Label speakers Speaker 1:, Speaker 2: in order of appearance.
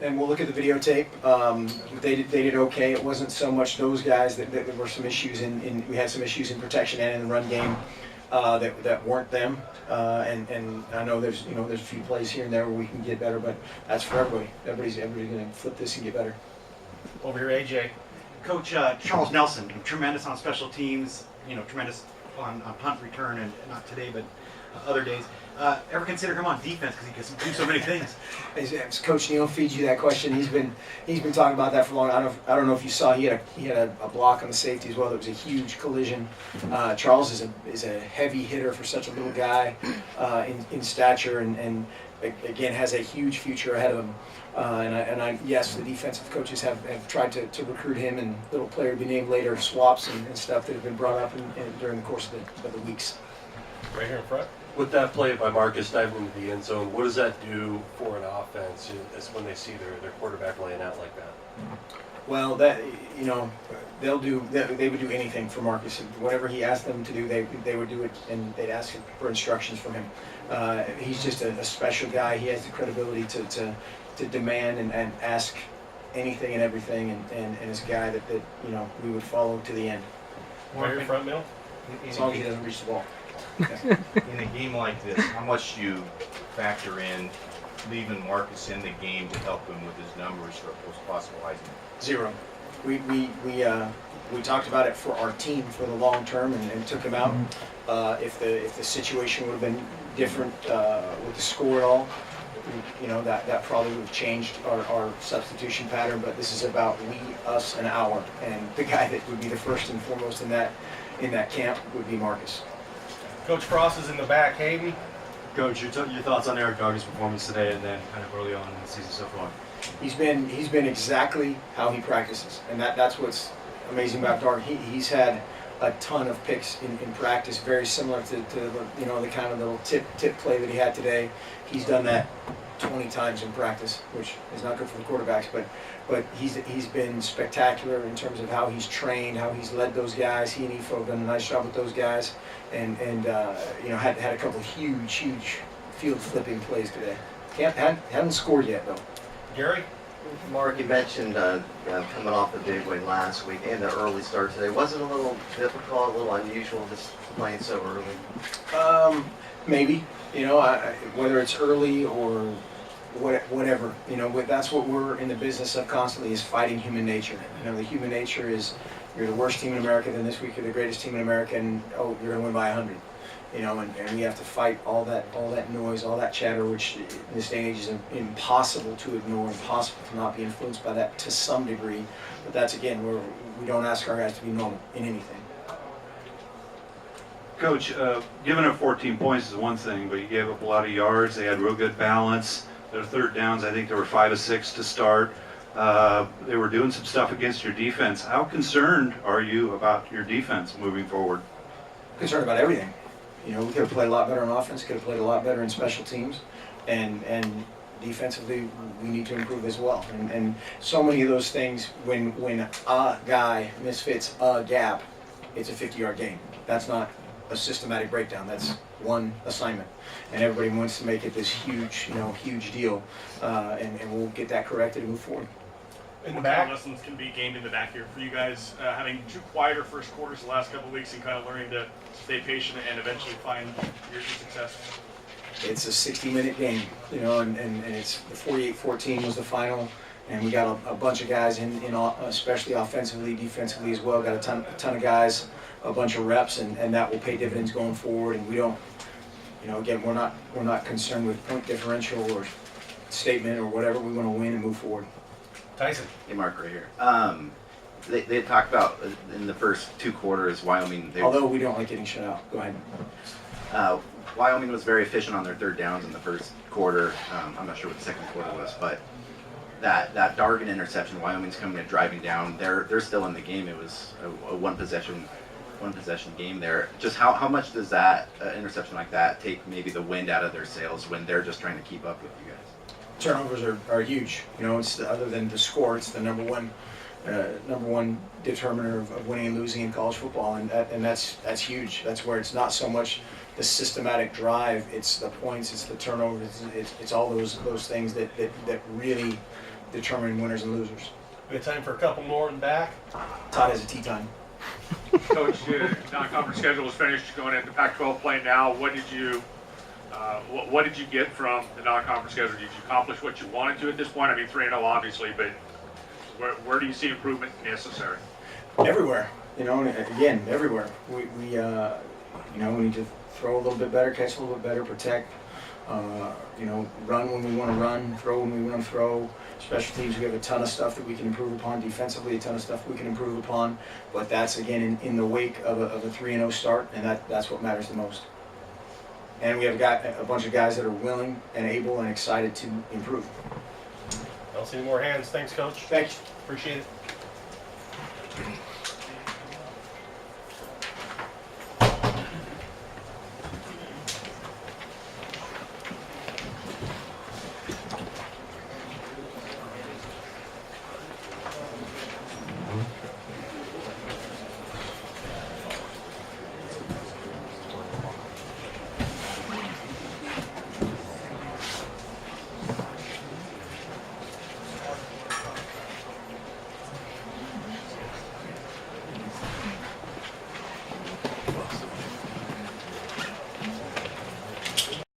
Speaker 1: and we'll look at the videotape. They did okay. It wasn't so much those guys that there were some issues we had some issues in protection and in the run game that weren't them. And I know there's a few plays here and there where we can get better, but that's for everybody. Everybody's going to flip this and get better.
Speaker 2: Over here, AJ.
Speaker 3: Coach Charles Nelson, tremendous on special teams, tremendous on punt return, and not today, but other days. Ever consider him on defense because he can do so many things?
Speaker 1: As Coach Neal feeds you that question, he's been talking about that for long. I don't know if you saw he had a block on the safety as well. There was a huge collision. Charles is a heavy hitter for such a little guy in stature, and again has a huge future ahead of him. Yes, the defensive coaches have tried to recruit him, and little player to be named later swaps and stuff that have been brought up during the course of the weeks.
Speaker 2: Right here in front.
Speaker 4: With that play by Marcus diving into the end zone, what does that do for an offense when they see their quarterback laying out like that?
Speaker 1: Well, they would do anything for Marcus. Whatever he asked them to do, they would do it, and they'd ask for instructions from him. He's just a special guy. He has the credibility to demand and ask anything and everything, and is a guy that we would follow to the end.
Speaker 2: Right here front middle.
Speaker 1: As long as he doesn't reach the ball.
Speaker 5: In a game like this, how much do you factor in leaving Marcus in the game to help him with his numbers for possible Heisman?
Speaker 1: 0. We talked about it for our team for the long term and took him out. If the situation would have been different with the score at all, that probably would have changed our substitution pattern. But this is about we, us, and our, and the guy that would be the first and foremost in that camp would be Marcus.
Speaker 2: Coach Frost is in the back. Hayden.
Speaker 6: Coach, your thoughts on Eric Dogger's performance today and then kind of early on in the season so far?
Speaker 1: He's been exactly how he practices, and that's what's amazing about Dogger. He's had a ton of picks in practice, very similar to the kind of little tip play that he had today. He's done that 20 times in practice, which is not good for the quarterbacks, but he's been spectacular in terms of how he's trained, how he's led those guys. He and Ifo have done a nice job with those guys, and had a couple of huge field flipping plays today. Haven't scored yet though.
Speaker 2: Gary.
Speaker 7: Mark, you mentioned coming off the big win last week and the early start today. Was it a little difficult, a little unusual, just playing so early?
Speaker 1: Maybe. Whether it's early or whatever. That's what we're in the business of constantly, is fighting human nature. The human nature is you're the worst team in America, then this week you're the greatest team in America, and you're going to win by 100. And we have to fight all that noise, all that chatter, which in this day and age is impossible to ignore, impossible to not be influenced by that to some degree. But that's, again, we don't ask our guys to be normal in anything.
Speaker 8: Coach, giving up 14 points is one thing, but you gave up a lot of yards. They had real good balance. Their third downs, I think they were 5 of 6 to start. They were doing some stuff against your defense. How concerned are you about your defense moving forward?
Speaker 1: Concerned about everything. We could have played a lot better on offense, could have played a lot better in special teams, and defensively we need to improve as well. And so many of those things, when a guy misfits a gap, it's a 50-yard gain. That's not a systematic breakdown. That's one assignment, and everybody wants to make it this huge deal, and we'll get that corrected and move forward.
Speaker 2: In the
Speaker 9: What
Speaker 2: back.
Speaker 9: kind of lessons can be gained in the back here for you guys, having 2 quieter first quarters the last couple of weeks and kind of learning to stay patient and eventually find your success?
Speaker 1: It's a 60-minute game, and it's the 48-14 was the final, and we got a bunch of guys in especially offensively, defensively as well. Got a ton of guys, a bunch of reps, and that will pay dividends going forward. And we don't, again, we're not concerned with point differential or statement or whatever. We want to win and move forward.
Speaker 2: Tyson.
Speaker 5: Hey, Mark, right here. They had talked about in the first 2 quarters, Wyoming.
Speaker 1: Although we don't like getting shut out. Go ahead.
Speaker 5: Wyoming was very efficient on their third downs in the first quarter. I'm not sure what the second quarter was, but that Dargan interception, Wyoming's coming and driving down. They're still in the game. It was a one possession game there. Just how much does that interception like that take maybe the wind out of their sails when they're just trying to keep up with you guys?
Speaker 1: Turnovers are huge. It's other than the score, it's the number one number one determiner of winning and losing in college football, and that's huge. That's where it's not so much the systematic drive, it's the points, it's the turnovers, it's all those things that really determine winners and losers.
Speaker 2: We have time for a couple more in the back.
Speaker 1: Todd has a tea time.
Speaker 10: Coach, non-conference schedule was finished, going into Pac-12 play now. What did you get from the non-conference schedule? Did you accomplish what you wanted to at this point? I mean, 3-0 obviously, but where do you see improvement necessary?
Speaker 1: Everywhere, you know, and again, everywhere. We need to throw a little bit better, catch a little bit better, protect, run when we want to run, throw when we want to throw. Special teams, we have a ton of stuff that we can improve upon. Defensively, a ton of stuff we can improve upon. But that's, again, in the wake of a 3-0 start, and that's what matters the most. And we have got a bunch of guys that are willing and able and excited to improve.
Speaker 2: I don't see any more hands. Thanks, Coach.
Speaker 1: Thanks.
Speaker 2: Appreciate it.